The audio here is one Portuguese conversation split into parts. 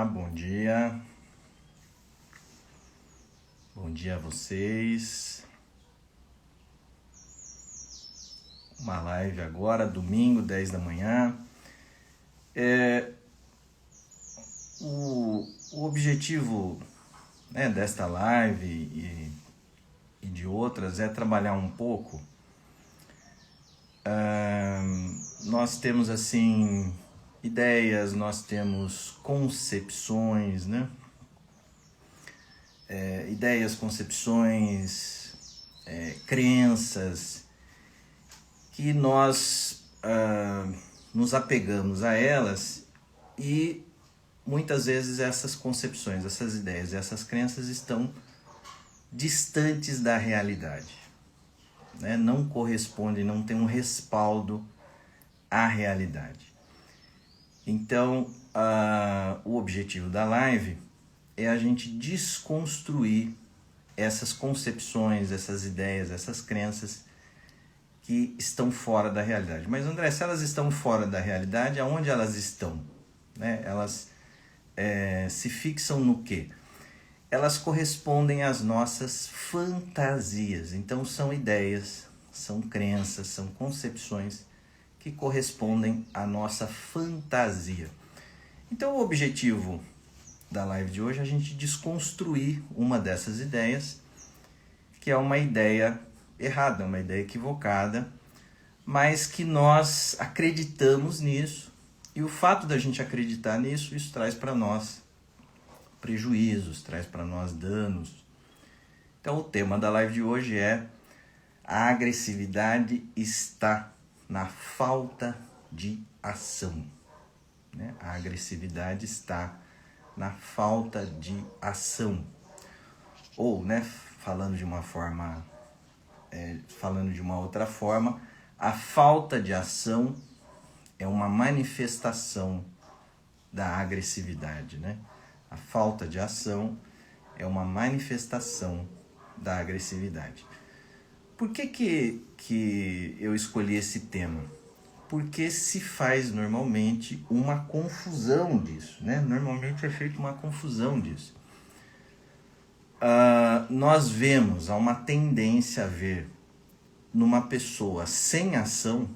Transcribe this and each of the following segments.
bom dia. Bom dia a vocês. Uma live agora, domingo, 10 da manhã. O objetivo, desta live e de outras é trabalhar um pouco. Nós temos assim ideias, nós temos concepções, né? Ideias, concepções, crenças que nós nos apegamos a elas e muitas vezes essas concepções, essas ideias, essas crenças estão distantes da realidade, né? Não correspondem, não tem um respaldo à realidade. Então, o objetivo da live é a gente desconstruir essas concepções, essas ideias, essas crenças que estão fora da realidade. Mas, André, se elas estão fora da realidade, aonde elas estão? Né? Elas se fixam no quê? Elas correspondem às nossas fantasias. Então, são ideias, são crenças, são concepções que correspondem à nossa fantasia. Então, o objetivo da live de hoje é a gente desconstruir uma dessas ideias, que é uma ideia errada, uma ideia equivocada, mas que nós acreditamos nisso, e o fato da gente acreditar nisso, isso traz para nós prejuízos, traz para nós danos. Então o tema da live de hoje é: a agressividade está na falta de ação. Né? A agressividade está na falta de ação. Ou, falando de uma forma, falando de uma outra forma, a falta de ação é uma manifestação da agressividade, né? A falta de ação é uma manifestação da agressividade. Por que eu escolhi esse tema? Porque se faz normalmente uma confusão disso, né? Normalmente é feita uma confusão disso. Nós vemos, há uma tendência a ver numa pessoa sem ação,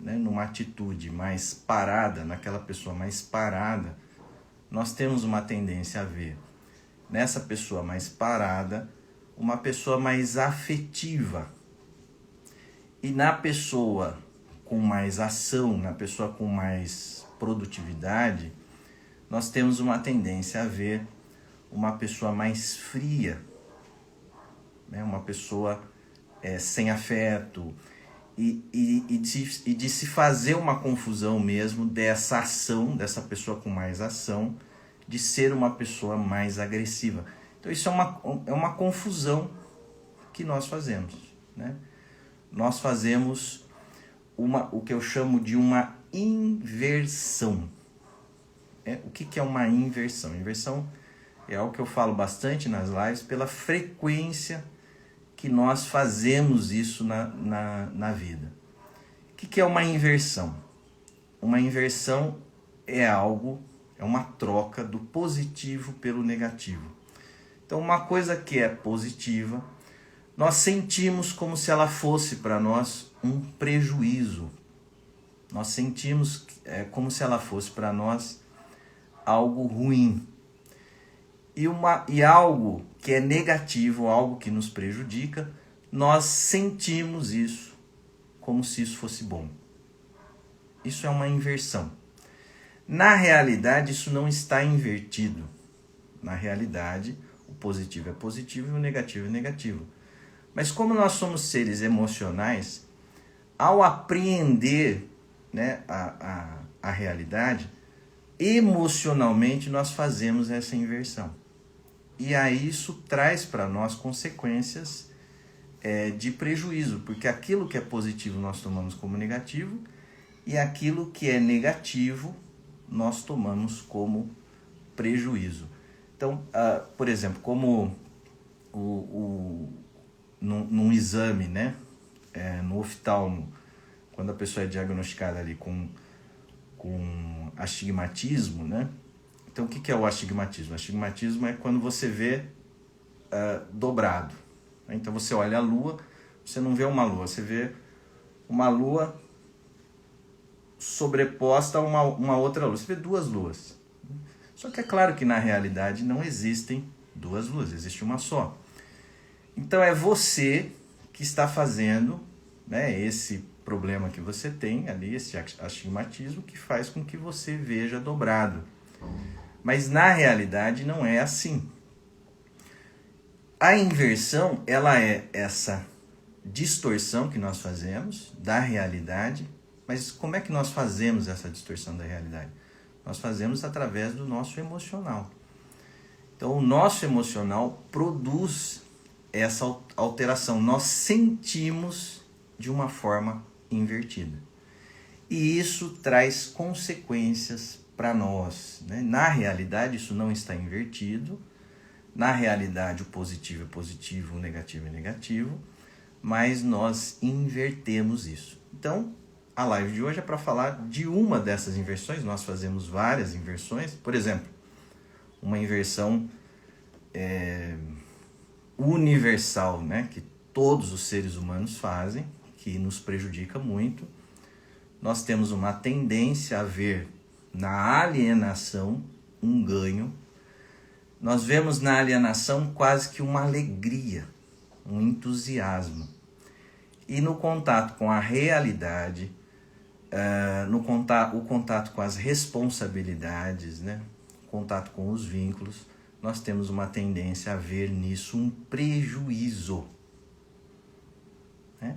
né? Numa atitude mais parada, naquela pessoa mais parada, nós temos uma tendência a ver nessa pessoa mais parada uma pessoa mais afetiva. E na pessoa com mais ação, na pessoa com mais produtividade, nós temos uma tendência a ver uma pessoa mais fria, né? Uma pessoa sem afeto, e de se fazer uma confusão mesmo dessa ação, dessa pessoa com mais ação, de ser uma pessoa mais agressiva. Então isso é uma confusão que nós fazemos, né? Nós fazemos o que eu chamo de uma inversão. O que é uma inversão? Inversão é algo que eu falo bastante nas lives, pela frequência que nós fazemos isso na vida. O que é uma inversão? Uma inversão é uma troca do positivo pelo negativo. Então, uma coisa que é positiva, nós sentimos como se ela fosse para nós um prejuízo. Nós sentimos como se ela fosse para nós algo ruim. E algo que é negativo, algo que nos prejudica, nós sentimos isso como se isso fosse bom. Isso é uma inversão. Na realidade, isso não está invertido. Na realidade, o positivo é positivo e o negativo é negativo. Mas como nós somos seres emocionais, ao apreender, a realidade, emocionalmente nós fazemos essa inversão. E aí isso traz para nós consequências de prejuízo, porque aquilo que é positivo nós tomamos como negativo e aquilo que é negativo nós tomamos como prejuízo. Então, por exemplo, como num exame, no oftalmo, quando a pessoa é diagnosticada ali com astigmatismo, Então, o que é o astigmatismo? O astigmatismo é quando você vê dobrado. Então, você olha a lua, você não vê uma lua, você vê uma lua sobreposta a uma outra lua. Você vê duas luas. Só que é claro que na realidade não existem duas luas, existe uma só. Então é você que está fazendo, né, esse problema que você tem ali, esse astigmatismo, que faz com que você veja dobrado. Mas na realidade não é assim. A inversão, ela é essa distorção que nós fazemos da realidade. Mas como é que nós fazemos essa distorção da realidade? Nós fazemos através do nosso emocional. Então, o nosso emocional produz essa alteração. Nós sentimos de uma forma invertida. E isso traz consequências para nós, né? Na realidade, isso não está invertido. Na realidade, o positivo é positivo, o negativo é negativo. Mas nós invertemos isso. Então, a live de hoje é para falar de uma dessas inversões. Nós fazemos várias inversões. Por exemplo, uma inversão universal, né, que todos os seres humanos fazem, que nos prejudica muito. Nós temos uma tendência a ver na alienação um ganho. Nós vemos na alienação quase que uma alegria, um entusiasmo. E no contato com a realidade, o contato com as responsabilidades, né? O contato com os vínculos, nós temos uma tendência a ver nisso um prejuízo. Né?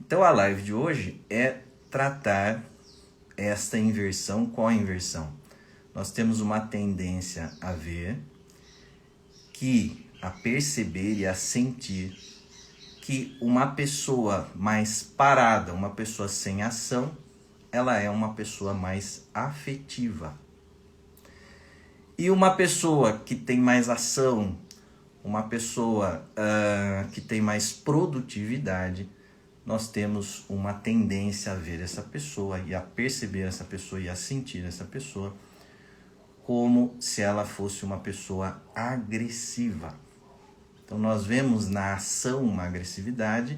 Então a live de hoje é tratar esta inversão. Qual a inversão? Nós temos uma tendência a ver, a perceber e a sentir que uma pessoa mais parada, uma pessoa sem ação, ela é uma pessoa mais afetiva. E uma pessoa que tem mais ação, uma pessoa que tem mais produtividade, nós temos uma tendência a ver essa pessoa e a perceber essa pessoa e a sentir essa pessoa como se ela fosse uma pessoa agressiva. Então nós vemos na ação uma agressividade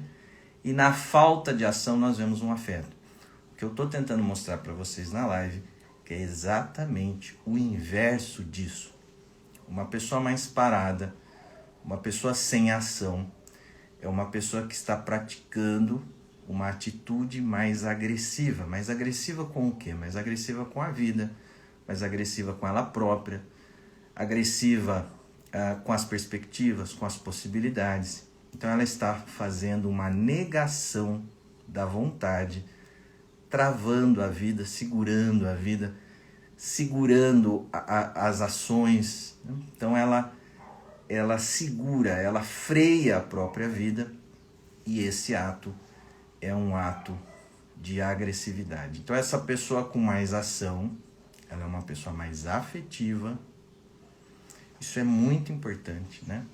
e na falta de ação nós vemos um afeto. O que eu estou tentando mostrar para vocês na live que é exatamente o inverso disso. Uma pessoa mais parada, uma pessoa sem ação, é uma pessoa que está praticando uma atitude mais agressiva. Mais agressiva com o quê? Mais agressiva com a vida, mais agressiva com ela própria, agressiva com as perspectivas, com as possibilidades. Então ela está fazendo uma negação da vontade, travando a vida, segurando a vida, segurando as ações. Então ela segura, ela freia a própria vida, e esse ato é um ato de agressividade. Então essa pessoa com mais ação, ela é uma pessoa mais afetiva. Isso é muito importante, né?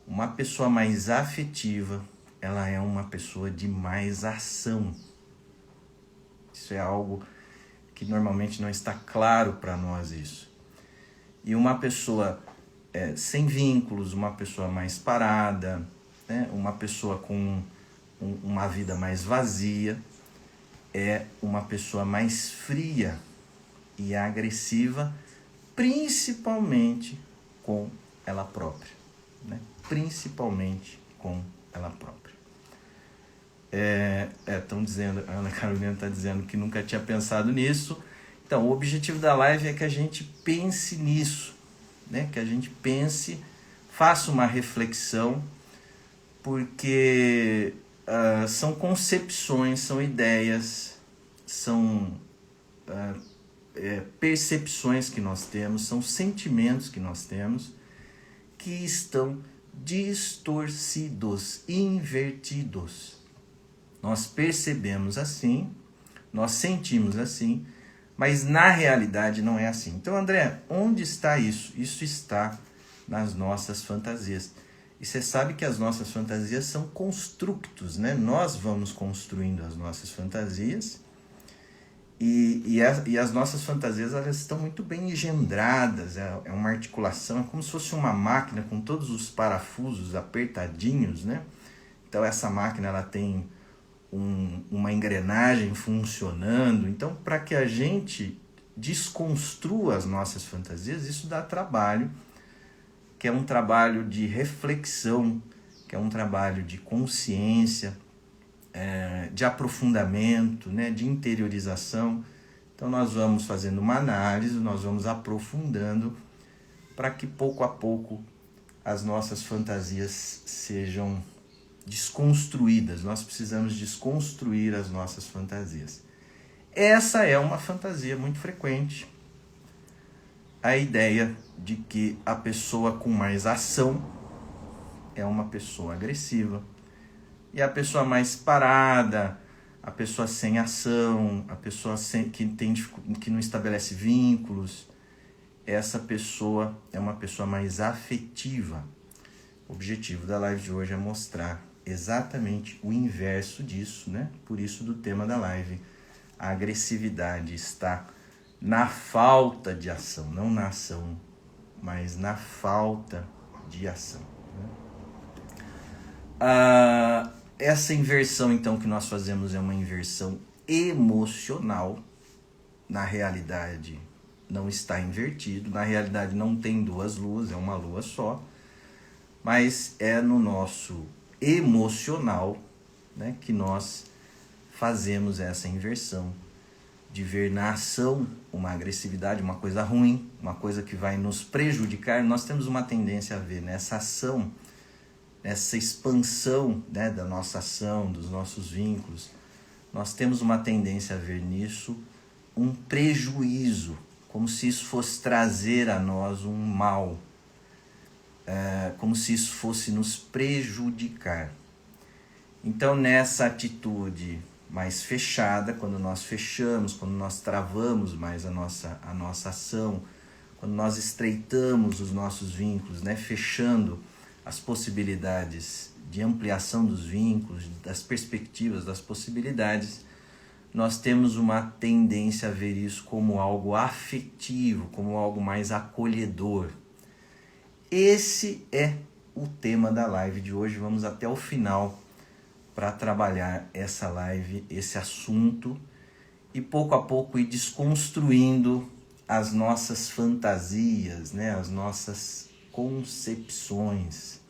Uma pessoa mais afetiva, ela é uma pessoa de mais ação. Isso é algo que normalmente não está claro para nós isso. E uma pessoa sem vínculos, uma pessoa mais parada, né? Uma pessoa com uma vida mais vazia, é uma pessoa mais fria e agressiva, principalmente com ela própria, né? Principalmente com ela própria. Estão dizendo, a Ana Carolina está dizendo que nunca tinha pensado nisso. Então, o objetivo da live é que a gente pense nisso, né? Que a gente pense, faça uma reflexão, porque são concepções, são ideias, são percepções que nós temos, são sentimentos que nós temos, que estão distorcidos, invertidos. Nós percebemos assim, nós sentimos assim, mas na realidade não é assim. Então, André, onde está isso? Isso está nas nossas fantasias. E você sabe que as nossas fantasias são construtos, né? Nós vamos construindo as nossas fantasias E as nossas fantasias, elas estão muito bem engendradas, é uma articulação, é como se fosse uma máquina com todos os parafusos apertadinhos, né? Então essa máquina ela tem uma engrenagem funcionando. Então, para que a gente desconstrua as nossas fantasias, isso dá trabalho, que é um trabalho de reflexão, que é um trabalho de consciência, de aprofundamento, né, de interiorização. Então nós vamos fazendo uma análise, nós vamos aprofundando para que pouco a pouco as nossas fantasias sejam desconstruídas. Nós precisamos desconstruir as nossas fantasias. Essa é uma fantasia muito frequente. A ideia de que a pessoa com mais ação é uma pessoa agressiva. E a pessoa mais parada, a pessoa sem ação, a pessoa que não estabelece vínculos, essa pessoa é uma pessoa mais afetiva. O objetivo da live de hoje é mostrar exatamente o inverso disso, né? Por isso do tema da live. A agressividade está na falta de ação, não na ação, mas na falta de ação. Essa inversão, então, que nós fazemos é uma inversão emocional. Na realidade, não está invertido. Na realidade, não tem duas luas, é uma lua só. Mas é no nosso emocional, né, que nós fazemos essa inversão. De ver na ação uma agressividade, uma coisa ruim, uma coisa que vai nos prejudicar. Nós temos uma tendência a ver nessa ação, essa expansão, né, da nossa ação, dos nossos vínculos, nós temos uma tendência a ver nisso um prejuízo, como se isso fosse trazer a nós um mal, como se isso fosse nos prejudicar. Então, nessa atitude mais fechada, quando nós fechamos, quando nós travamos mais a nossa ação, quando nós estreitamos os nossos vínculos, né, fechando as possibilidades de ampliação dos vínculos, das perspectivas, das possibilidades, nós temos uma tendência a ver isso como algo afetivo, como algo mais acolhedor. Esse é o tema da live de hoje. Vamos até o final para trabalhar essa live, esse assunto, e pouco a pouco ir desconstruindo as nossas fantasias, né, as nossas concepções.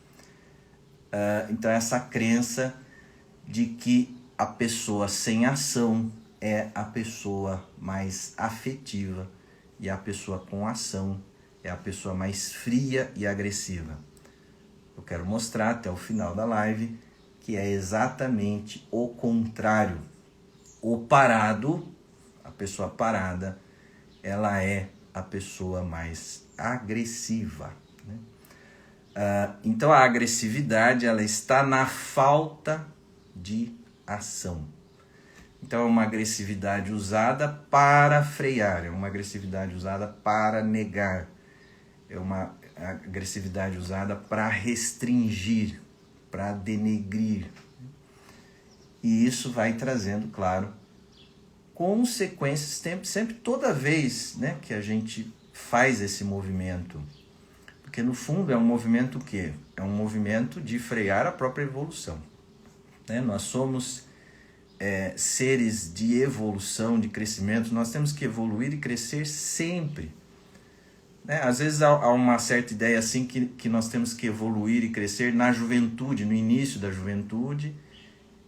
Então essa crença de que a pessoa sem ação é a pessoa mais afetiva e a pessoa com ação é a pessoa mais fria e agressiva. Eu quero mostrar até o final da live que é exatamente o contrário. O parado, a pessoa parada, ela é a pessoa mais agressiva, né? Então a agressividade ela está na falta de ação. Então é uma agressividade usada para frear, é uma agressividade usada para negar, é uma agressividade usada para restringir, para denegrir. E isso vai trazendo, claro, consequências sempre toda vez, né, que a gente faz esse movimento. Porque no fundo é um movimento o quê? É um movimento de frear a própria evolução, né? Nós somos seres de evolução, de crescimento, nós temos que evoluir e crescer sempre, né? Às vezes há uma certa ideia assim que nós temos que evoluir e crescer na juventude, no início da juventude,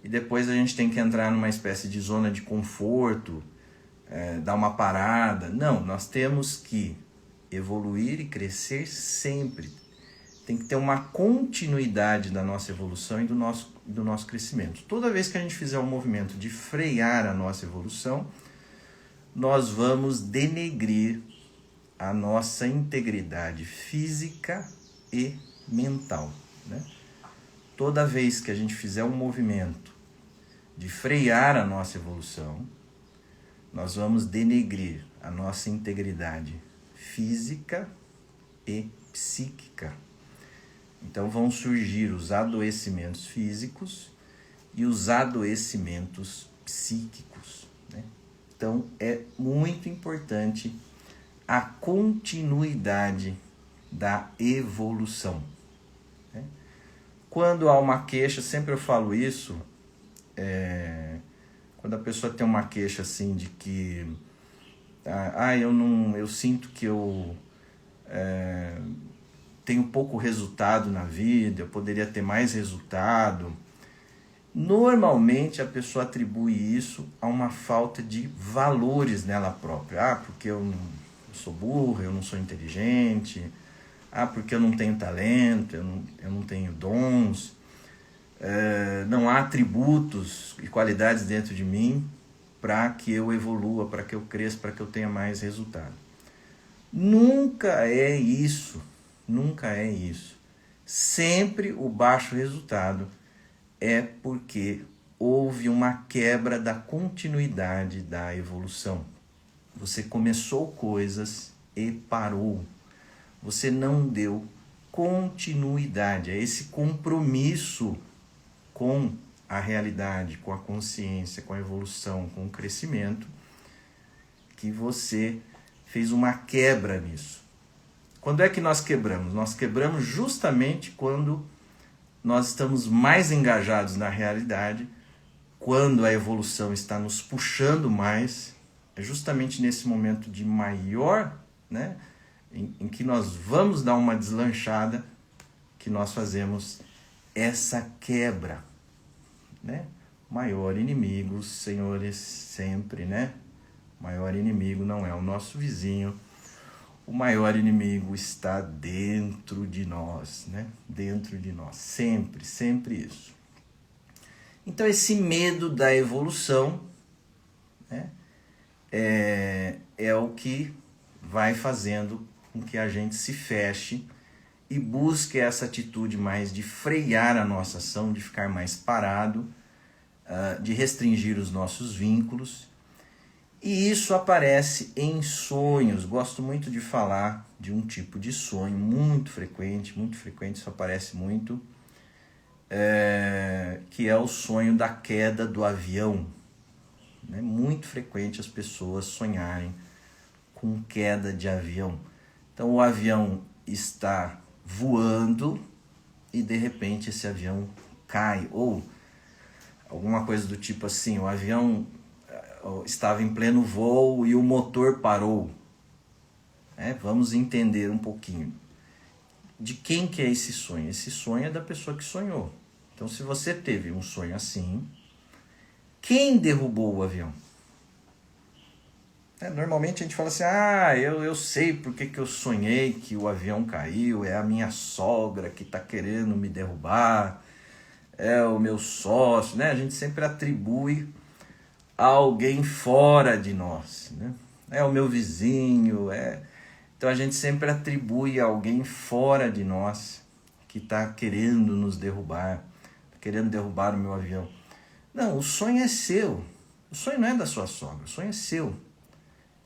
e depois a gente tem que entrar numa espécie de zona de conforto, dar uma parada. Não, nós temos que evoluir e crescer sempre. Tem que ter uma continuidade da nossa evolução e do nosso crescimento. Toda vez que a gente fizer um movimento de frear a nossa evolução, nós vamos denegrir a nossa integridade física e mental, né? Toda vez que a gente fizer um movimento de frear a nossa evolução, nós vamos denegrir a nossa integridade física e psíquica. Então vão surgir os adoecimentos físicos e os adoecimentos psíquicos, né? Então é muito importante a continuidade da evolução. Quando há uma queixa, sempre eu falo isso, quando a pessoa tem uma queixa assim de que eu sinto que eu tenho pouco resultado na vida, eu poderia ter mais resultado. Normalmente a pessoa atribui isso a uma falta de valores nela própria. Porque eu não sou burro, eu não sou inteligente, porque eu não tenho talento, eu não tenho dons, não há atributos e qualidades dentro de mim para que eu evolua, para que eu cresça, para que eu tenha mais resultado. Nunca é isso, nunca é isso. Sempre o baixo resultado é porque houve uma quebra da continuidade da evolução. Você começou coisas e parou. Você não deu continuidade, é esse compromisso com a realidade, com a consciência, com a evolução, com o crescimento, que você fez uma quebra nisso. Quando é que nós quebramos? Nós quebramos justamente quando nós estamos mais engajados na realidade, quando a evolução está nos puxando mais, é justamente nesse momento de maior, em que nós vamos dar uma deslanchada, que nós fazemos essa quebra. Maior inimigo, senhores, sempre, maior inimigo não é o nosso vizinho, o maior inimigo está dentro de nós, dentro de nós, sempre, sempre isso. Então esse medo da evolução é o que vai fazendo com que a gente se feche e busque essa atitude mais de frear a nossa ação, de ficar mais parado, de restringir os nossos vínculos. E isso aparece em sonhos. Gosto muito de falar de um tipo de sonho muito frequente, isso aparece muito, que é o sonho da queda do avião. É muito frequente as pessoas sonharem com queda de avião. Então o avião está voando e de repente esse avião cai, ou alguma coisa do tipo assim, o avião estava em pleno voo e o motor parou. Vamos entender um pouquinho. De quem que é esse sonho? Esse sonho é da pessoa que sonhou. Então se você teve um sonho assim, quem derrubou o avião? Normalmente a gente fala assim, eu sei porque que eu sonhei que o avião caiu, é a minha sogra que está querendo me derrubar, é o meu sócio, A gente sempre atribui a alguém fora de nós, É o meu vizinho, Então a gente sempre atribui a alguém fora de nós que está querendo nos derrubar, querendo derrubar o meu avião. Não, o sonho é seu, o sonho não é da sua sogra, o sonho é seu.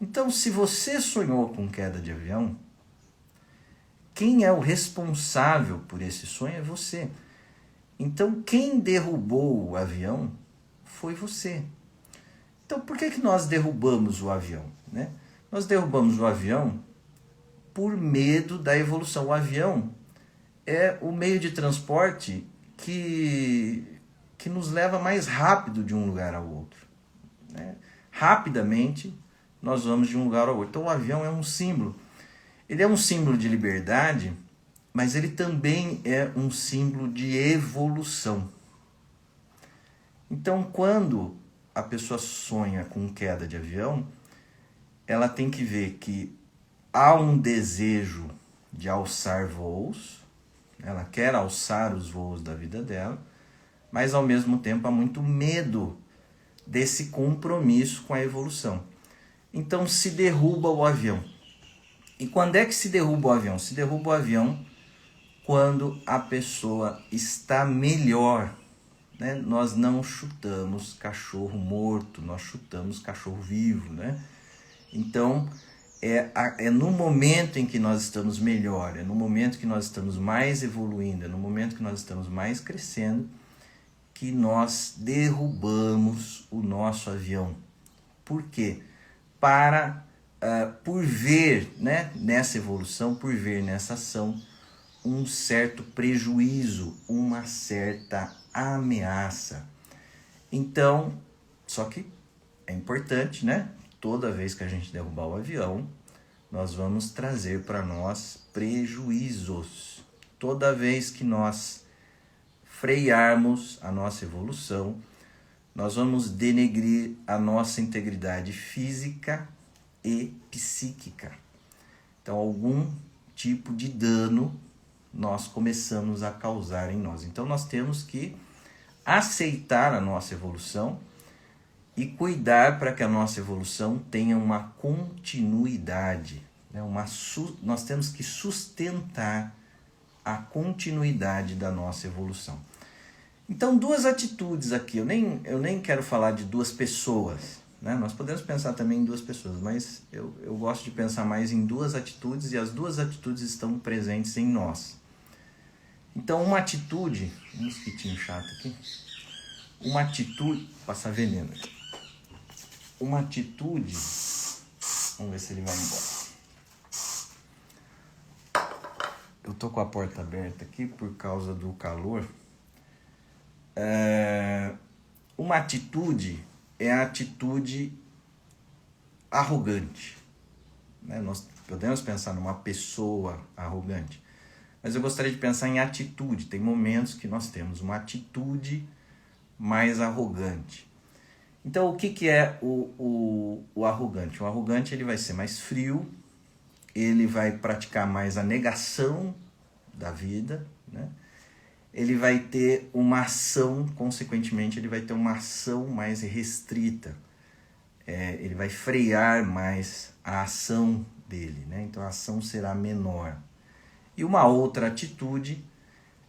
Então, se você sonhou com queda de avião, quem é o responsável por esse sonho é você. Então, quem derrubou o avião foi você. Então, por que nós derrubamos o avião? Nós derrubamos o avião por medo da evolução. O avião é o meio de transporte que nos leva mais rápido de um lugar ao outro. Rapidamente, nós vamos de um lugar ao outro. Então o avião é um símbolo. Ele é um símbolo de liberdade, mas ele também é um símbolo de evolução. Então quando a pessoa sonha com queda de avião, ela tem que ver que há um desejo de alçar voos, ela quer alçar os voos da vida dela, mas ao mesmo tempo há muito medo desse compromisso com a evolução. Então se derruba o avião. E quando é que se derruba o avião? Se derruba o avião quando a pessoa está melhor. Nós não chutamos cachorro morto, nós chutamos cachorro vivo. Então é no momento em que nós estamos melhor, é no momento que nós estamos mais evoluindo, é no momento que nós estamos mais crescendo, que nós derrubamos o nosso avião. Por quê? por ver, né, nessa evolução, por ver nessa ação um certo prejuízo, uma certa ameaça. Então, só que é importante, né? Toda vez que a gente derrubar o avião, nós vamos trazer para nós prejuízos. Toda vez que nós frearmos a nossa evolução, nós vamos denegrir a nossa integridade física e psíquica. Então, algum tipo de dano nós começamos a causar em nós. Então, nós temos que aceitar a nossa evolução e cuidar para que a nossa evolução tenha uma continuidade. Né? Nós temos que sustentar a continuidade da nossa evolução. Então, duas atitudes aqui. Eu nem quero falar de duas pessoas. Né? Nós podemos pensar também em duas pessoas, mas eu gosto de pensar mais em duas atitudes, e as duas atitudes estão presentes em nós. Então, uma atitude... Um mosquitinho chato aqui. Uma atitude... Vou passar veneno aqui. Uma atitude... Vamos ver se ele vai embora. Eu tô com a porta aberta aqui por causa do calor. Uma atitude é a atitude arrogante. Né? Nós podemos pensar numa pessoa arrogante, mas eu gostaria de pensar em atitude. Tem momentos que nós temos uma atitude mais arrogante. Então, o que é o arrogante? O arrogante ele vai ser mais frio, ele vai praticar mais a negação da vida, né? Ele vai ter uma ação, consequentemente, ele vai ter uma ação mais restrita. Ele vai frear mais a ação dele, né? Então, a ação será menor. E uma outra atitude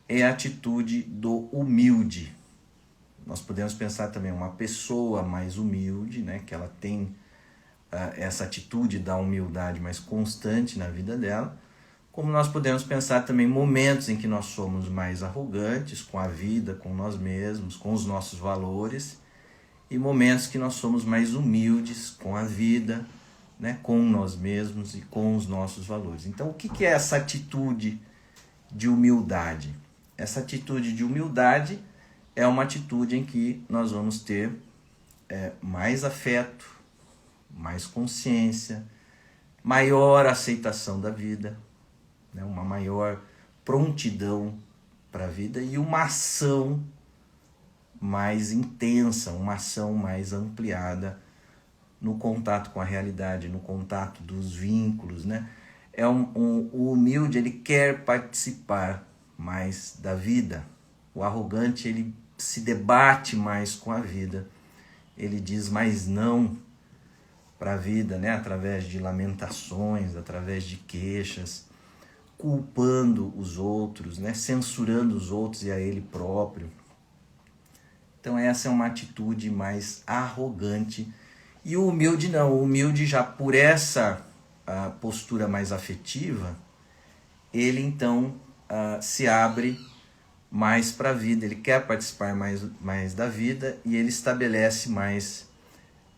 é a atitude do humilde. Nós podemos pensar também uma pessoa mais humilde, né? Que ela tem essa atitude da humildade mais constante na vida dela. Como nós podemos pensar também momentos em que nós somos mais arrogantes com a vida, com nós mesmos, com os nossos valores, e momentos que nós somos mais humildes com a vida, né, com nós mesmos e com os nossos valores. Então, o que é essa atitude de humildade? Essa atitude de humildade é uma atitude em que nós vamos ter mais afeto, mais consciência, maior aceitação da vida, né, uma maior prontidão para a vida e uma ação mais intensa, uma ação mais ampliada no contato com a realidade, no contato dos vínculos, né? O humilde, ele quer participar mais da vida. O arrogante, ele se debate mais com a vida. Ele diz mais não para a vida, né? Através de lamentações, através de queixas, culpando os outros, né? Censurando os outros e a ele próprio. Então essa é uma atitude mais arrogante. E o humilde não, o humilde já por essa postura mais afetiva, ele então se abre mais para a vida, ele quer participar mais da vida e ele estabelece mais,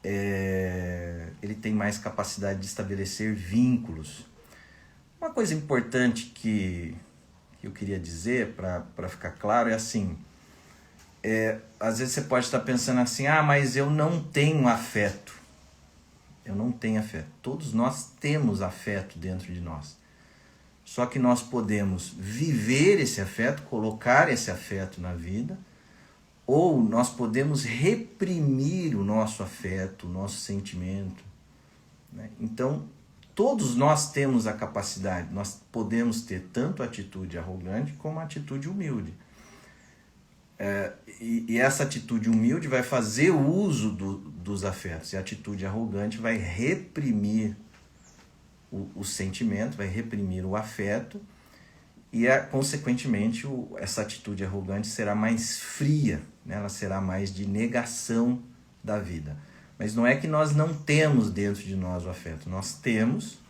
ele tem mais capacidade de estabelecer vínculos. Uma coisa importante que eu queria dizer, para ficar claro, é assim, às vezes você pode estar pensando assim, mas eu não tenho afeto. Eu não tenho afeto. Todos nós temos afeto dentro de nós. Só que nós podemos viver esse afeto, colocar esse afeto na vida, ou nós podemos reprimir o nosso afeto, o nosso sentimento. Né? Então, todos nós temos a capacidade, nós podemos ter tanto a atitude arrogante como a atitude humilde. E essa atitude humilde vai fazer o uso dos afetos, e a atitude arrogante vai reprimir o sentimento, vai reprimir o afeto, e consequentemente essa atitude arrogante será mais fria, né? Ela será mais de negação da vida. Mas não é que nós não temos dentro de nós o afeto, nós temos,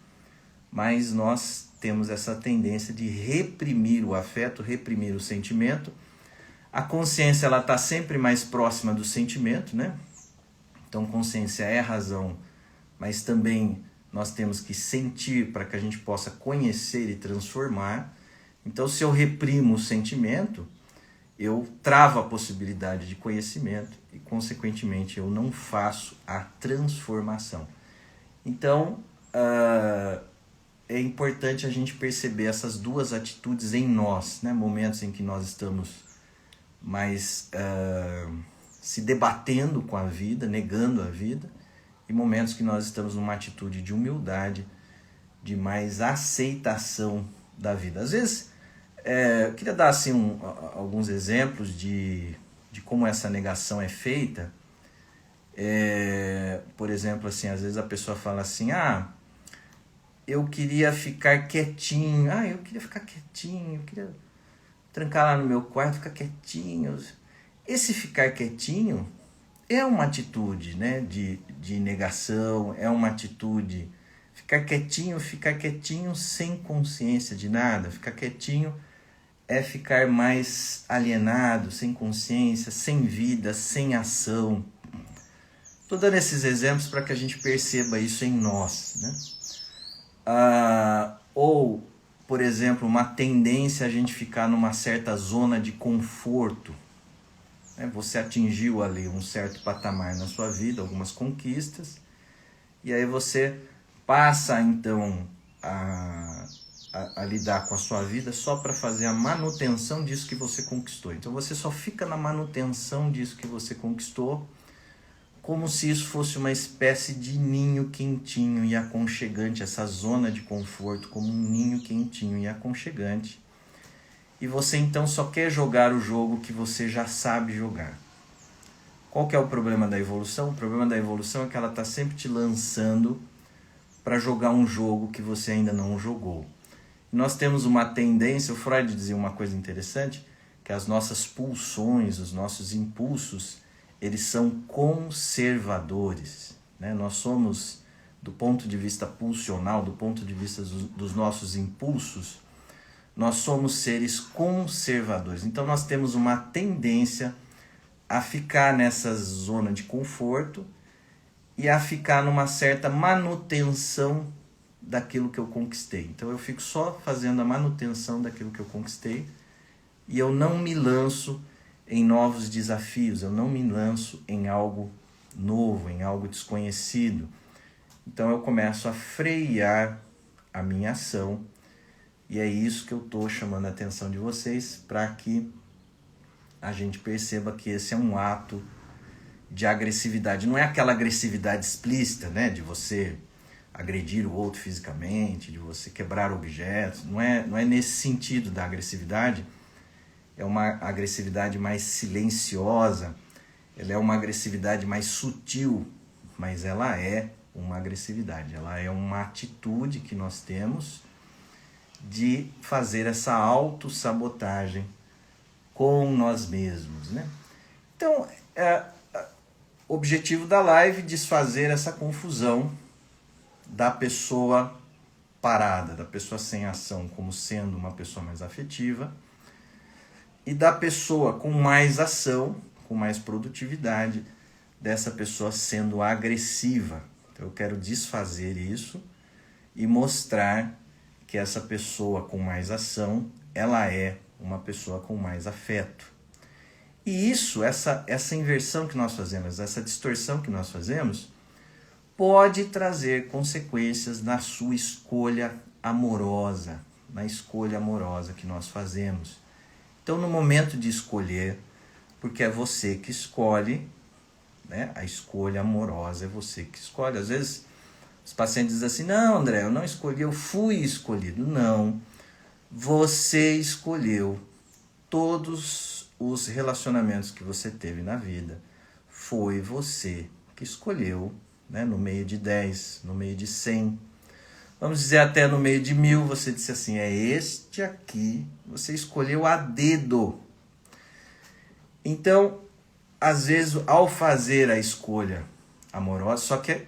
mas nós temos essa tendência de reprimir o afeto, reprimir o sentimento. A consciência está sempre mais próxima do sentimento, né? Então, consciência é razão, mas também nós temos que sentir para que a gente possa conhecer e transformar. Então, se eu reprimo o sentimento, eu travo a possibilidade de conhecimento e, consequentemente, eu não faço a transformação. Então, é importante a gente perceber essas duas atitudes em nós, né? Momentos em que nós estamos mais se debatendo com a vida, negando a vida, e momentos que nós estamos numa atitude de humildade, de mais aceitação da vida. Às vezes, eu queria dar assim, alguns exemplos de como essa negação é feita. Por exemplo, assim, às vezes a pessoa fala assim, eu queria ficar quietinho, eu queria trancar lá no meu quarto, ficar quietinho. Esse ficar quietinho é uma atitude, né, de negação, é uma atitude. Ficar quietinho sem consciência de nada, ficar quietinho é ficar mais alienado, sem consciência, sem vida, sem ação. Estou dando esses exemplos para que a gente perceba isso em nós, né? Ou, por exemplo, uma tendência a gente ficar numa certa zona de conforto. Você atingiu ali um certo patamar na sua vida, algumas conquistas, e aí você passa então a lidar com a sua vida só para fazer a manutenção disso que você conquistou. Então você só fica na manutenção disso que você conquistou, como se isso fosse uma espécie de ninho quentinho e aconchegante, essa zona de conforto como um ninho quentinho e aconchegante. E você então só quer jogar o jogo que você já sabe jogar. Qual que é o problema da evolução? O problema da evolução é que ela está sempre te lançando para jogar um jogo que você ainda não jogou. E nós temos uma tendência, o Freud dizia uma coisa interessante, que as nossas pulsões, os nossos impulsos, eles são conservadores, né? Nós somos, do ponto de vista pulsional, do ponto de vista dos nossos impulsos, nós somos seres conservadores. Então nós temos uma tendência a ficar nessa zona de conforto e a ficar numa certa manutenção daquilo que eu conquistei. Então eu fico só fazendo a manutenção daquilo que eu conquistei e eu não me lanço em novos desafios, eu não me lanço em algo novo, em algo desconhecido. Então eu começo a frear a minha ação e é isso que eu estou chamando a atenção de vocês para que a gente perceba que esse é um ato de agressividade. Não é aquela agressividade explícita, né, de você agredir o outro fisicamente, de você quebrar objetos. Não é nesse sentido da agressividade. É uma agressividade mais silenciosa, ela é uma agressividade mais sutil, mas ela é uma agressividade, ela é uma atitude que nós temos de fazer essa autossabotagem com nós mesmos, né? Então, o objetivo da live é desfazer essa confusão da pessoa parada, da pessoa sem ação como sendo uma pessoa mais afetiva, e da pessoa com mais ação, com mais produtividade, dessa pessoa sendo agressiva. Então eu quero desfazer isso e mostrar que essa pessoa com mais ação, ela é uma pessoa com mais afeto. E isso, essa inversão que nós fazemos, essa distorção que nós fazemos, pode trazer consequências na sua escolha amorosa, na escolha amorosa que nós fazemos. Então, no momento de escolher, porque é você que escolhe, né? A escolha amorosa é você que escolhe. Às vezes, os pacientes dizem assim, não, André, eu não escolhi, eu fui escolhido. Não, você escolheu. Todos os relacionamentos que você teve na vida, foi você que escolheu, né? No meio de 10, no meio de 100, vamos dizer até no meio de 1000, você disse assim, é este aqui, você escolheu a dedo. Então, às vezes, ao fazer a escolha amorosa, só que,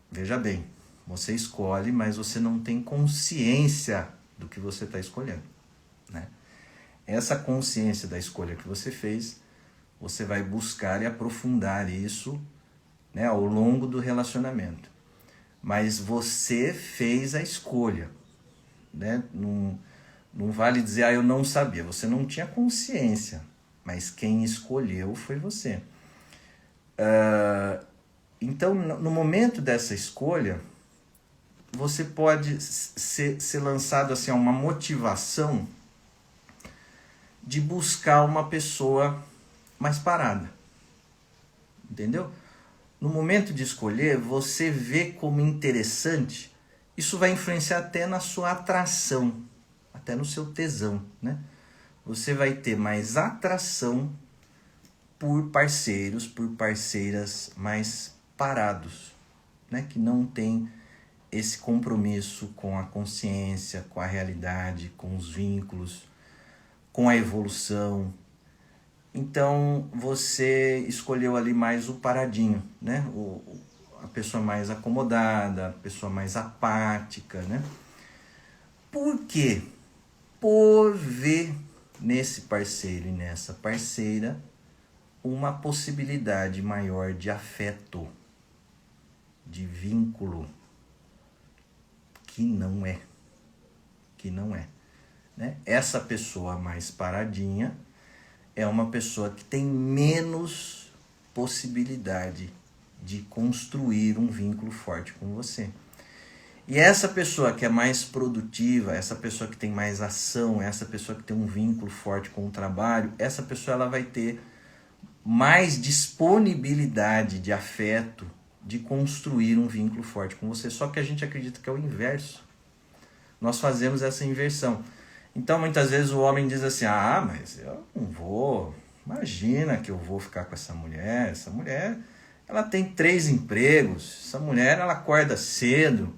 veja bem, você escolhe, mas você não tem consciência do que você está escolhendo, né? Essa consciência da escolha que você fez, você vai buscar e aprofundar isso, né, ao longo do relacionamento. mas você fez a escolha, né? Não vale dizer, eu não sabia, você não tinha consciência, mas quem escolheu foi você. Então, no momento dessa escolha, você pode ser lançado assim, a uma motivação de buscar uma pessoa mais parada. Entendeu? No momento de escolher, você vê como interessante, isso vai influenciar até na sua atração, até no seu tesão, né? Você vai ter mais atração por parceiros, por parceiras mais parados, né? Que não tem esse compromisso com a consciência, com a realidade, com os vínculos, com a evolução. Então você escolheu ali mais o paradinho, né? A pessoa mais acomodada, a pessoa mais apática, né? Por quê? Por ver nesse parceiro e nessa parceira uma possibilidade maior de afeto, de vínculo, que não é. Né? Essa pessoa mais paradinha é uma pessoa que tem menos possibilidade de construir um vínculo forte com você. E essa pessoa que é mais produtiva, essa pessoa que tem mais ação, essa pessoa que tem um vínculo forte com o trabalho, essa pessoa ela vai ter mais disponibilidade de afeto, de construir um vínculo forte com você. Só que a gente acredita que é o inverso. Nós fazemos essa inversão. Então, muitas vezes o homem diz assim, mas eu não vou, imagina que eu vou ficar com essa mulher, ela tem 3 empregos, essa mulher, ela acorda cedo,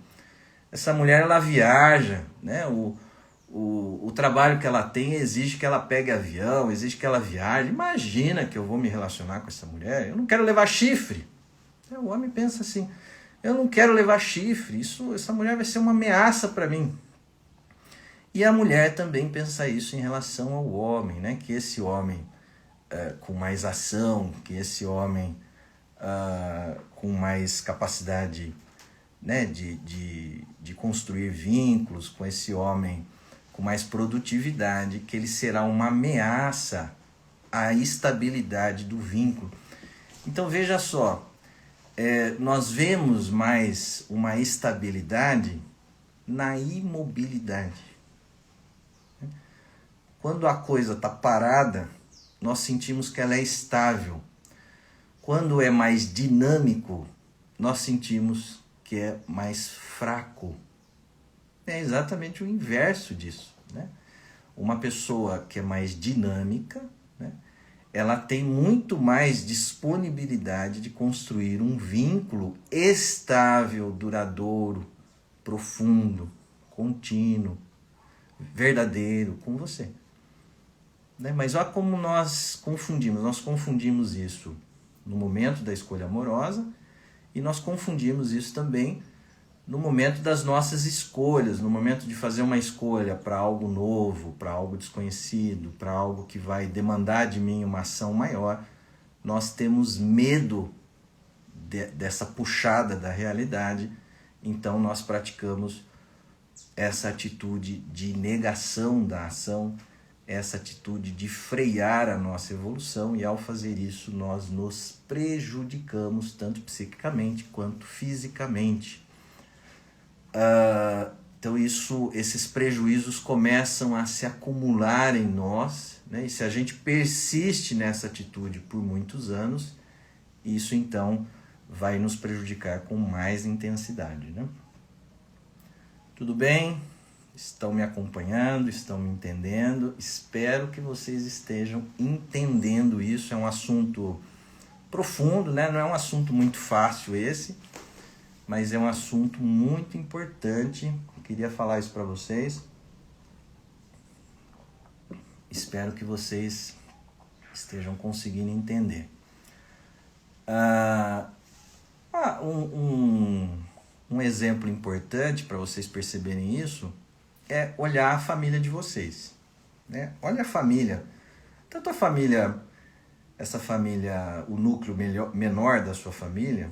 essa mulher, ela viaja, né? O trabalho que ela tem exige que ela pegue avião, exige que ela viaje, imagina que eu vou me relacionar com essa mulher, eu não quero levar chifre. O homem pensa assim, eu não quero levar chifre, essa mulher vai ser uma ameaça para mim. E a mulher também pensa isso em relação ao homem, né? Que esse homem com mais ação, que esse homem com mais capacidade, né? de construir vínculos, com esse homem com mais produtividade, que ele será uma ameaça à estabilidade do vínculo. Então veja só, nós vemos mais uma estabilidade na imobilidade. Quando a coisa está parada, nós sentimos que ela é estável. Quando é mais dinâmico, nós sentimos que é mais fraco. É exatamente o inverso disso, né? Uma pessoa que é mais dinâmica, né? Ela tem muito mais disponibilidade de construir um vínculo estável, duradouro, profundo, contínuo, verdadeiro com você. Mas olha como nós confundimos isso no momento da escolha amorosa e nós confundimos isso também no momento das nossas escolhas, no momento de fazer uma escolha para algo novo, para algo desconhecido, para algo que vai demandar de mim uma ação maior. Nós temos medo dessa puxada da realidade, então nós praticamos essa atitude de negação da ação, essa atitude de frear a nossa evolução, e ao fazer isso nós nos prejudicamos tanto psiquicamente quanto fisicamente. Então esses prejuízos começam a se acumular em nós, né? E se a gente persiste nessa atitude por muitos anos, isso então vai nos prejudicar com mais intensidade, né? Tudo bem? Estão me acompanhando, estão me entendendo? Espero que vocês estejam entendendo isso. É um assunto profundo, né? Não é um assunto muito fácil esse, mas é um assunto muito importante. Eu queria falar isso para vocês. Espero que vocês estejam conseguindo entender. Um exemplo importante para vocês perceberem isso é olhar a família de vocês, né? Olha a família, tanto a família, essa família, o núcleo menor da sua família,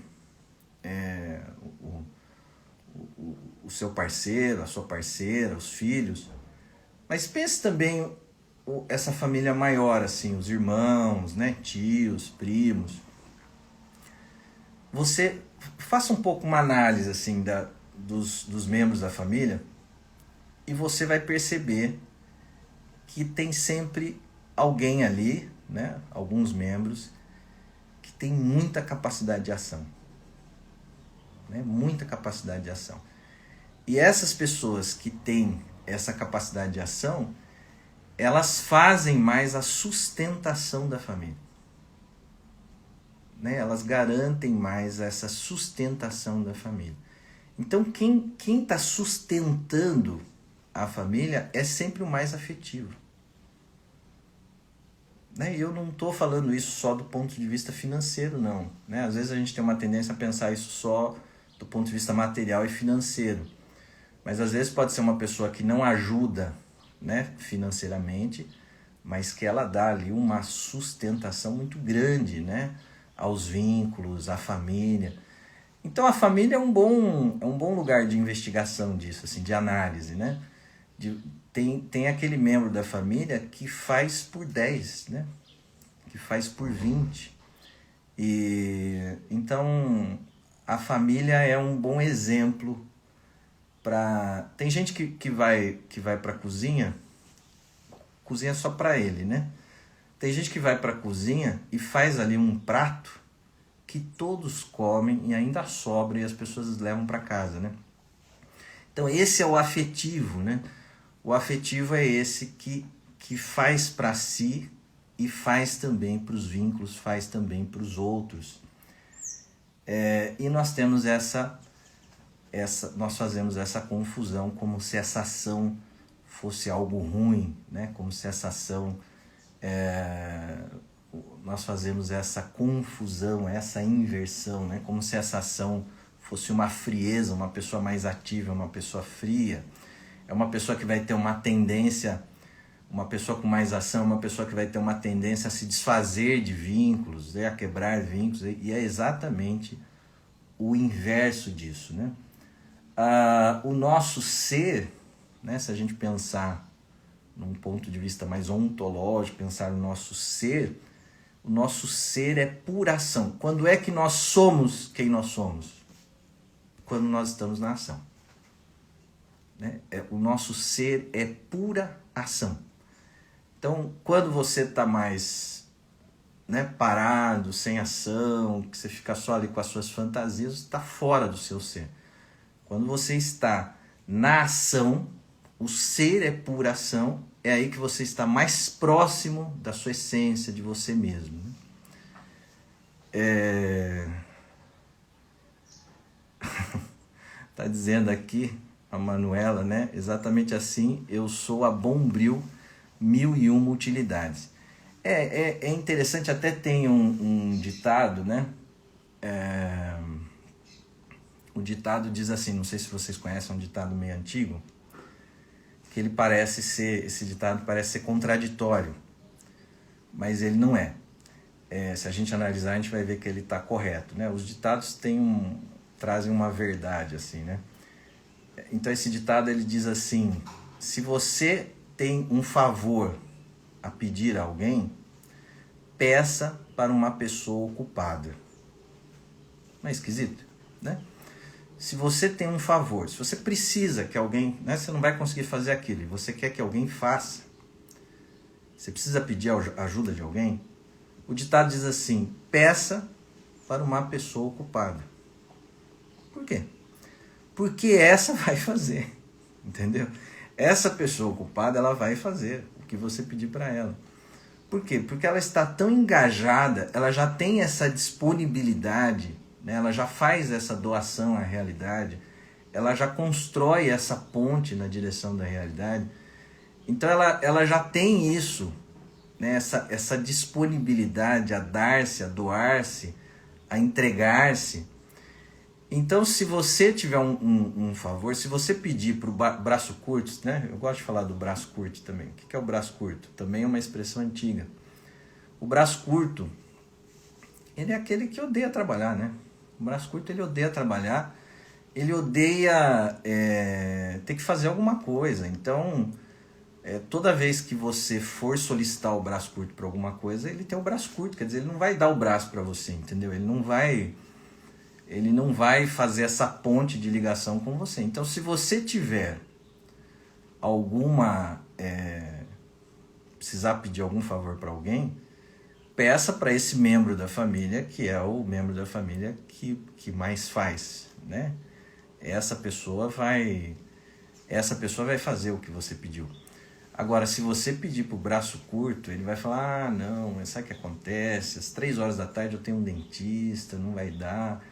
o seu parceiro, a sua parceira, os filhos. Mas pense também essa família maior, assim, os irmãos, né, tios, primos. Você faça um pouco uma análise assim dos membros da família e você vai perceber que tem sempre alguém ali, né, alguns membros, que tem muita capacidade de ação. Né, muita capacidade de ação. E essas pessoas que têm essa capacidade de ação, elas fazem mais a sustentação da família. Né? Elas garantem mais essa sustentação da família. Então, quem está sustentando a família é sempre o mais afetivo. Né? E eu não estou falando isso só do ponto de vista financeiro, não. Né? Às vezes a gente tem uma tendência a pensar isso só do ponto de vista material e financeiro. Mas às vezes pode ser uma pessoa que não ajuda, né, financeiramente, mas que ela dá ali uma sustentação muito grande, né, aos vínculos, à família. Então a família é um bom lugar de investigação disso, assim, de análise, né? Tem aquele membro da família que faz por 10, né? Que faz por 20. E então a família é um bom exemplo para... Tem gente que vai para a cozinha só para ele, né? Tem gente que vai para a cozinha e faz ali um prato que todos comem e ainda sobra e as pessoas levam para casa, né? Então esse é o afetivo, né? O afetivo é esse que faz para si e faz também para os vínculos, faz também para os outros. E nós temos nós fazemos essa confusão como se essa ação fosse algo ruim, né? Como se essa ação... nós fazemos essa confusão, essa inversão, né? Como se essa ação fosse uma frieza, uma pessoa mais ativa, uma pessoa fria. É uma pessoa que vai ter uma tendência, uma pessoa com mais ação, uma pessoa que vai ter uma tendência a se desfazer de vínculos, né? A quebrar vínculos, e é exatamente o inverso disso, né? O nosso ser, né? Se a gente pensar num ponto de vista mais ontológico, pensar no nosso ser, o nosso ser é pura ação. Quando é que nós somos quem nós somos? Quando nós estamos na ação. Né? O nosso ser é pura ação. Então, quando você está mais, né, parado, sem ação, que você fica só ali com as suas fantasias, está fora do seu ser. Quando você está na ação, o ser é pura ação, é aí que você está mais próximo da sua essência, de você mesmo. Tá dizendo aqui a Manuela, né? Exatamente assim, eu sou a Bombril 1001 utilidades. É interessante, até tem um ditado, né? O ditado diz assim, não sei se vocês conhecem, é um ditado meio antigo, que ele parece ser, esse ditado parece ser contraditório, mas ele não é. Se a gente analisar, a gente vai ver que ele está correto, né? Os ditados trazem uma verdade, assim, né? Então esse ditado ele diz assim: se você tem um favor a pedir a alguém, peça para uma pessoa ocupada. Não é esquisito, né? Se você tem um favor, se você precisa que alguém, né, você não vai conseguir fazer aquilo, e você quer que alguém faça, você precisa pedir a ajuda de alguém, o ditado diz assim: peça para uma pessoa ocupada. Por quê? Porque essa vai fazer, entendeu? Essa pessoa ocupada, ela vai fazer o que você pedir para ela. Por quê? Porque ela está tão engajada, ela já tem essa disponibilidade, né? Ela já faz essa doação à realidade, ela já constrói essa ponte na direção da realidade. Então ela já tem isso, né? Essa disponibilidade a dar-se, a doar-se, a entregar-se. Então, se você tiver um favor, se você pedir para o braço curto, né? Eu gosto de falar do braço curto também. O que é o braço curto? Também é uma expressão antiga. O braço curto, ele é aquele que odeia trabalhar, né? O braço curto, ele odeia trabalhar ele odeia ter que fazer alguma coisa. Então, toda vez que você for solicitar o braço curto para alguma coisa, ele tem o braço curto, quer dizer, ele não vai dar o braço para você, entendeu? Ele não vai fazer essa ponte de ligação com você. Então, se você tiver precisar pedir algum favor para alguém, peça para esse membro da família, que é o membro da família que mais faz, né? Essa pessoa vai fazer o que você pediu. Agora, se você pedir pro braço curto, ele vai falar, não, mas sabe o que acontece? Às 3 horas da tarde eu tenho um dentista, não vai dar.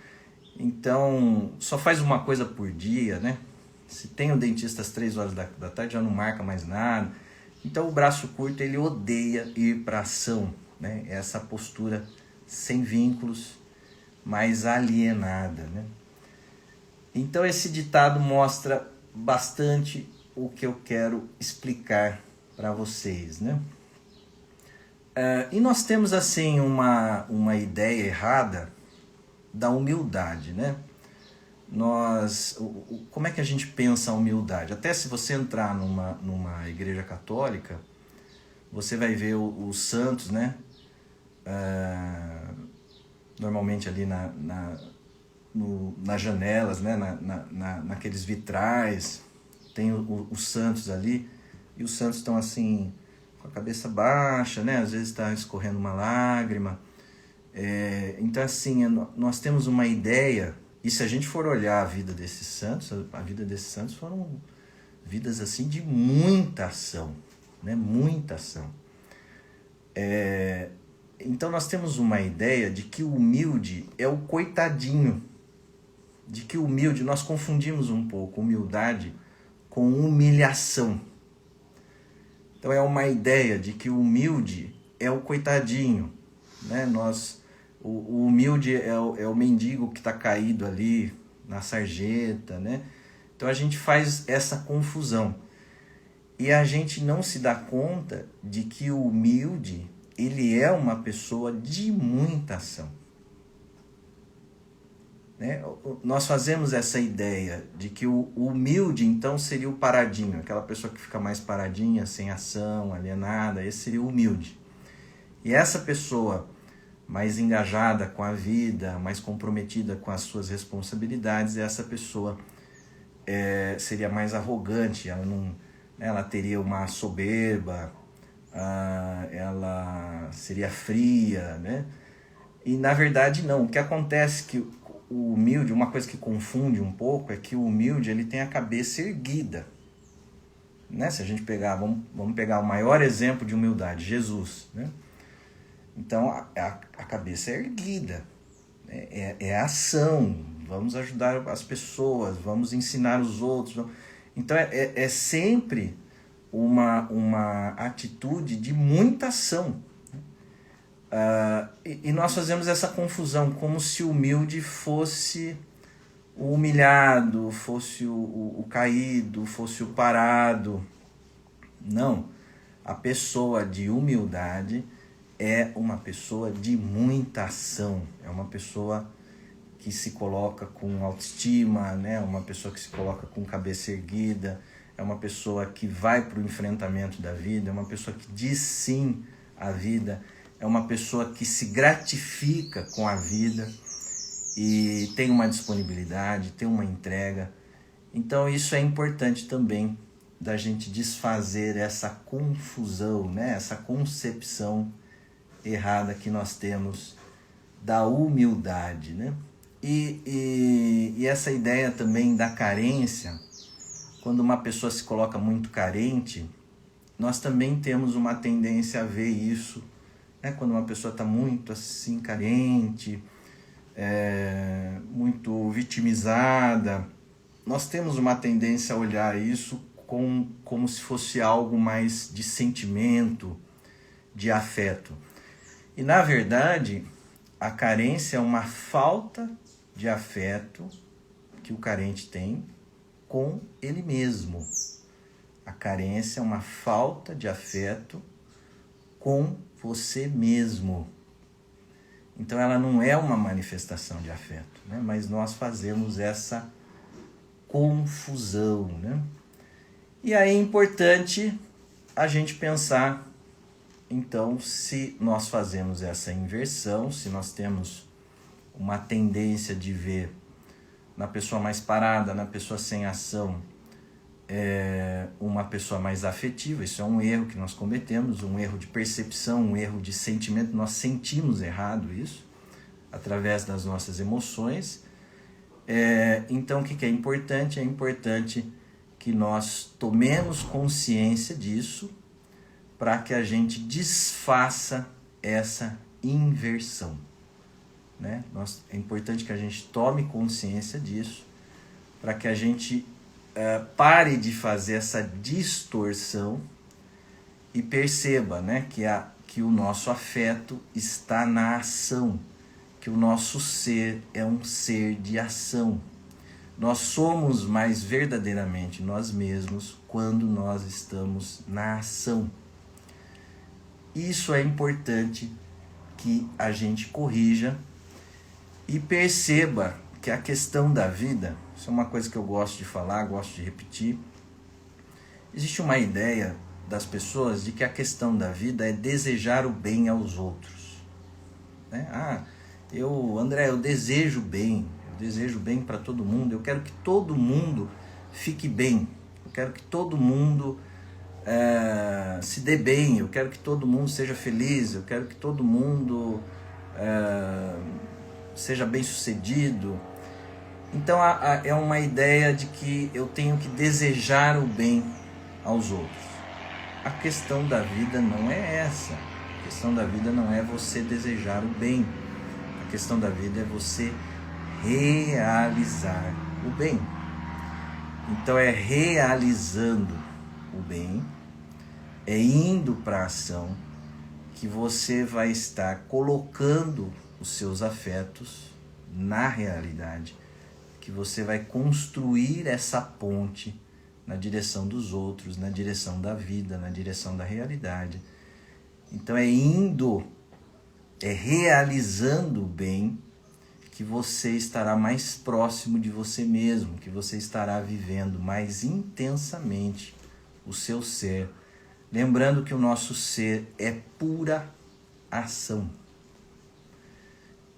Então, só faz uma coisa por dia, né? Se tem um dentista às 3 horas da tarde, já não marca mais nada. Então, o braço curto, ele odeia ir para ação, né? Essa postura sem vínculos, mais alienada, né? Então, esse ditado mostra bastante o que eu quero explicar para vocês, né? E nós temos, assim, uma ideia errada da humildade, né? Como é que a gente pensa a humildade? Até se você entrar numa igreja católica, você vai ver os santos, né? Normalmente ali nas janelas, né? Naqueles vitrais, tem os santos ali, e os santos estão assim, com a cabeça baixa, né? Às vezes está escorrendo uma lágrima. Então, assim, nós temos uma ideia, e se a gente for olhar a vida desses santos foram vidas assim de muita ação, né? Muita ação. Então nós temos uma ideia de que o humilde é o coitadinho, de que o humilde, nós confundimos um pouco humildade com humilhação. Então é uma ideia de que o humilde é o coitadinho, né? O humilde é o mendigo que está caído ali na sarjeta, né? Então a gente faz essa confusão. E a gente não se dá conta de que o humilde, ele é uma pessoa de muita ação. Né? Nós fazemos essa ideia de que o humilde, então, seria o paradinho, aquela pessoa que fica mais paradinha, sem ação, alienada, esse seria o humilde. E essa pessoa mais engajada com a vida, mais comprometida com as suas responsabilidades, essa pessoa seria mais arrogante, ela teria uma soberba, ela seria fria, né? E na verdade não. O que acontece é que o humilde, uma coisa que confunde um pouco, é que o humilde ele tem a cabeça erguida. Né? Se a gente pegar, vamos pegar o maior exemplo de humildade, Jesus, né? Então a cabeça é erguida, é ação, vamos ajudar as pessoas, vamos ensinar os outros. Então é sempre uma atitude de muita ação. E nós fazemos essa confusão, como se o humilde fosse o humilhado, fosse o caído, fosse o parado. Não, a pessoa de humildade é uma pessoa de muita ação, é uma pessoa que se coloca com autoestima, né? Uma pessoa que se coloca com cabeça erguida, é uma pessoa que vai para o enfrentamento da vida, é uma pessoa que diz sim à vida, é uma pessoa que se gratifica com a vida e tem uma disponibilidade, tem uma entrega. Então isso é importante também da gente desfazer essa confusão, né? Essa concepção errada que nós temos da humildade, né? E essa ideia também da carência, quando uma pessoa se coloca muito carente, nós também temos uma tendência a ver isso, né? Quando uma pessoa está muito assim carente, muito vitimizada, nós temos uma tendência a olhar isso como se fosse algo mais de sentimento, de afeto. E na verdade, a carência é uma falta de afeto que o carente tem com ele mesmo. A carência é uma falta de afeto com você mesmo. Então ela não é uma manifestação de afeto, né? Mas nós fazemos essa confusão, né? E aí é importante a gente pensar, então, se nós fazemos essa inversão, se nós temos uma tendência de ver na pessoa mais parada, na pessoa sem ação, uma pessoa mais afetiva. Isso é um erro que nós cometemos, um erro de percepção, um erro de sentimento. Nós sentimos errado isso, através das nossas emoções. Então, o que é importante? É importante que nós tomemos consciência disso para que a gente desfaça essa inversão, né? É importante que a gente tome consciência disso para que a gente pare de fazer essa distorção e perceba, né, que o nosso afeto está na ação, que o nosso ser é um ser de ação. Nós somos mais verdadeiramente nós mesmos quando nós estamos na ação. Isso é importante que a gente corrija e perceba que a questão da vida, isso é uma coisa que eu gosto de falar, gosto de repetir, existe uma ideia das pessoas de que a questão da vida é desejar o bem aos outros, né? André, eu desejo bem para todo mundo, eu quero que todo mundo fique bem, eu quero que todo mundo se dê bem, eu quero que todo mundo seja feliz, eu quero que todo mundo seja bem sucedido. Então é uma ideia de que eu tenho que desejar o bem aos outros. A questão da vida não é essa. A questão da vida não é você desejar o bem. A questão da vida é você realizar o bem. Então é realizando o bem, é indo para a ação, que você vai estar colocando os seus afetos na realidade, que você vai construir essa ponte na direção dos outros, na direção da vida, na direção da realidade. Então é realizando o bem que você estará mais próximo de você mesmo, que você estará vivendo mais intensamente o seu ser. Lembrando que o nosso ser é pura ação.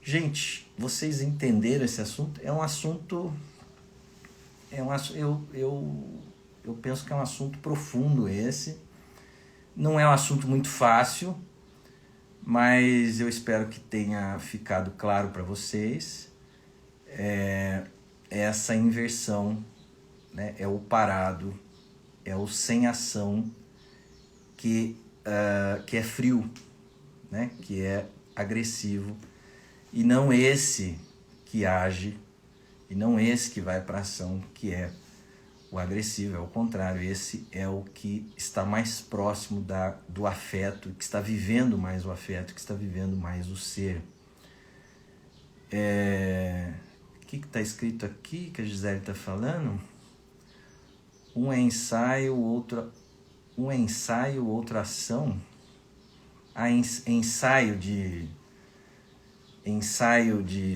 Gente, vocês entenderam esse assunto? Eu penso que é um assunto profundo esse. Não é um assunto muito fácil, mas eu espero que tenha ficado claro para vocês. Essa inversão, né? É o parado, é o sem ação, que é frio, né? Que é agressivo, e não esse que age, e não esse que vai para a ação, que é o agressivo. É o contrário, esse é o que está mais próximo do afeto, que está vivendo mais o afeto, que está vivendo mais o ser. O que está escrito aqui, que a Gisele está falando? Um é ensaio, outra ação. Ensaio de...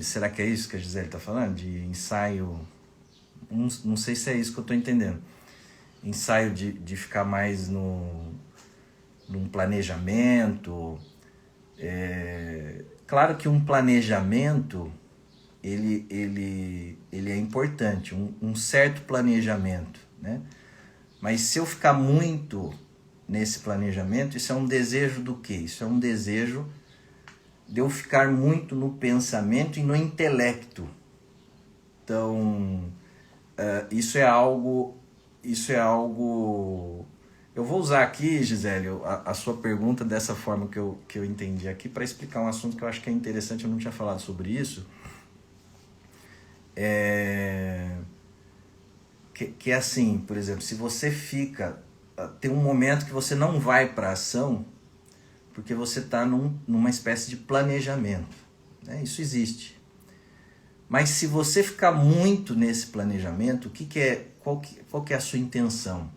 Será que é isso que a Gisele está falando? De ensaio... Não sei se é isso que eu estou entendendo. Ensaio de ficar mais num planejamento. Claro que um planejamento ele é importante, um certo planejamento, né? Mas se eu ficar muito nesse planejamento, isso é um desejo do quê? Isso é um desejo de eu ficar muito no pensamento e no intelecto. Então, isso é algo... Eu vou usar aqui, Gisele, a sua pergunta dessa forma que eu entendi aqui, para explicar um assunto que eu acho que é interessante. Eu não tinha falado sobre isso. Que é assim, por exemplo, se você tem um momento que você não vai para a ação, porque você está numa espécie de planejamento, né? Isso existe. Mas se você ficar muito nesse planejamento, qual que é a sua intenção?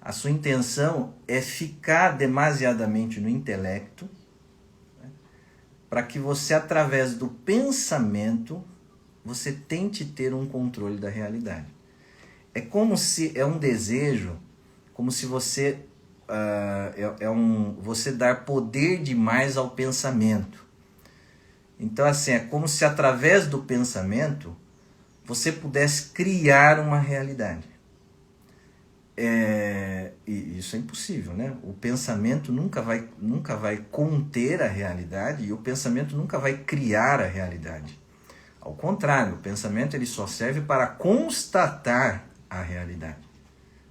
A sua intenção é ficar demasiadamente no intelecto, né? Para que você, através do pensamento, você tente ter um controle da realidade. É como se é um desejo, como se você você dar poder demais ao pensamento. Então assim, é como se através do pensamento você pudesse criar uma realidade. E isso é impossível, né? O pensamento nunca vai conter a realidade e o pensamento nunca vai criar a realidade. Ao contrário, o pensamento ele só serve para constatar a realidade.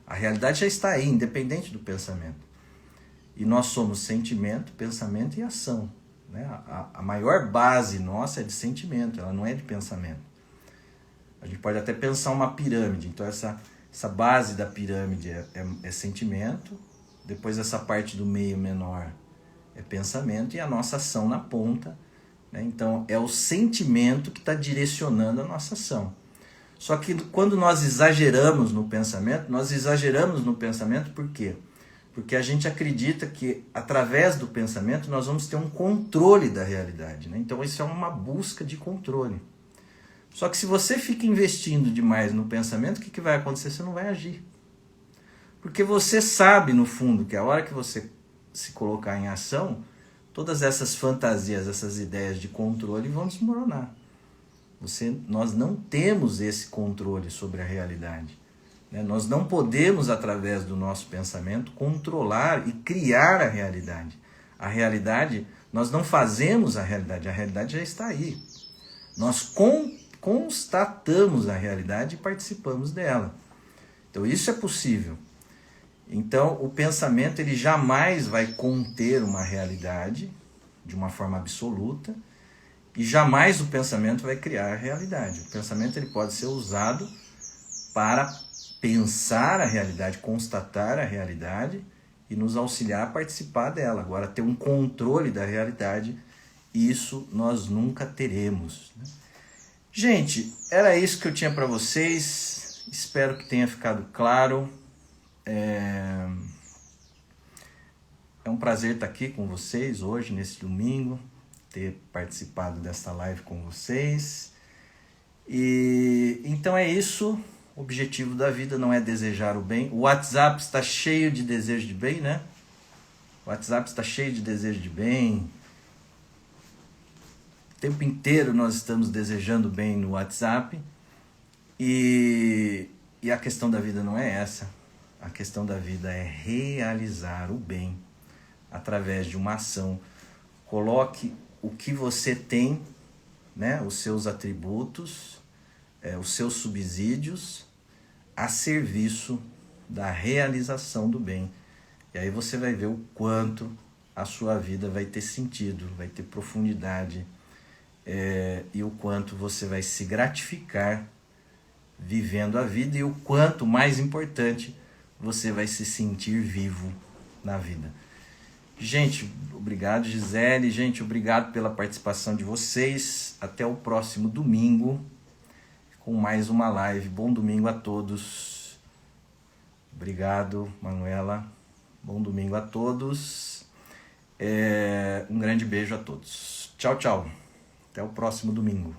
A realidade já está aí, independente do pensamento. E nós somos sentimento, pensamento e ação, né? A maior base nossa é de sentimento, ela não é de pensamento. A gente pode até pensar uma pirâmide, então essa base da pirâmide é sentimento, depois essa parte do meio menor é pensamento e a nossa ação na ponta, né? Então é o sentimento que está direcionando a nossa ação. Só que quando nós exageramos no pensamento por quê? Porque a gente acredita que através do pensamento nós vamos ter um controle da realidade, né? Então isso é uma busca de controle. Só que se você fica investindo demais no pensamento, o que vai acontecer? Você não vai agir. Porque você sabe, no fundo, que a hora que você se colocar em ação, todas essas fantasias, essas ideias de controle vão desmoronar. Nós não temos esse controle sobre a realidade, né? Nós não podemos, através do nosso pensamento, controlar e criar a realidade. A realidade, nós não fazemos a realidade já está aí. Nós constatamos a realidade e participamos dela. Então isso é possível. Então o pensamento ele jamais vai conter uma realidade de uma forma absoluta e jamais o pensamento vai criar a realidade. O pensamento ele pode ser usado para pensar a realidade, constatar a realidade e nos auxiliar a participar dela. Agora, ter um controle da realidade, isso nós nunca teremos, né? Gente, era isso que eu tinha para vocês. Espero que tenha ficado claro. É um prazer estar aqui com vocês hoje, nesse domingo, ter participado desta live com vocês. E então é isso. O objetivo da vida não é desejar o bem. O WhatsApp está cheio de desejo de bem, né? O WhatsApp está cheio de desejo de bem. O tempo inteiro nós estamos desejando bem no WhatsApp. E a questão da vida não é essa. A questão da vida é realizar o bem através de uma ação. Coloque o que você tem, né, os seus atributos, os seus subsídios a serviço da realização do bem. E aí você vai ver o quanto a sua vida vai ter sentido, vai ter profundidade, e o quanto você vai se gratificar vivendo a vida e o quanto, mais importante, você vai se sentir vivo na vida. Gente, obrigado, Gisele. Gente, obrigado pela participação de vocês. Até o próximo domingo com mais uma live. Bom domingo a todos. Obrigado, Manuela. Bom domingo a todos. Um grande beijo a todos. Tchau, tchau. Até o próximo domingo.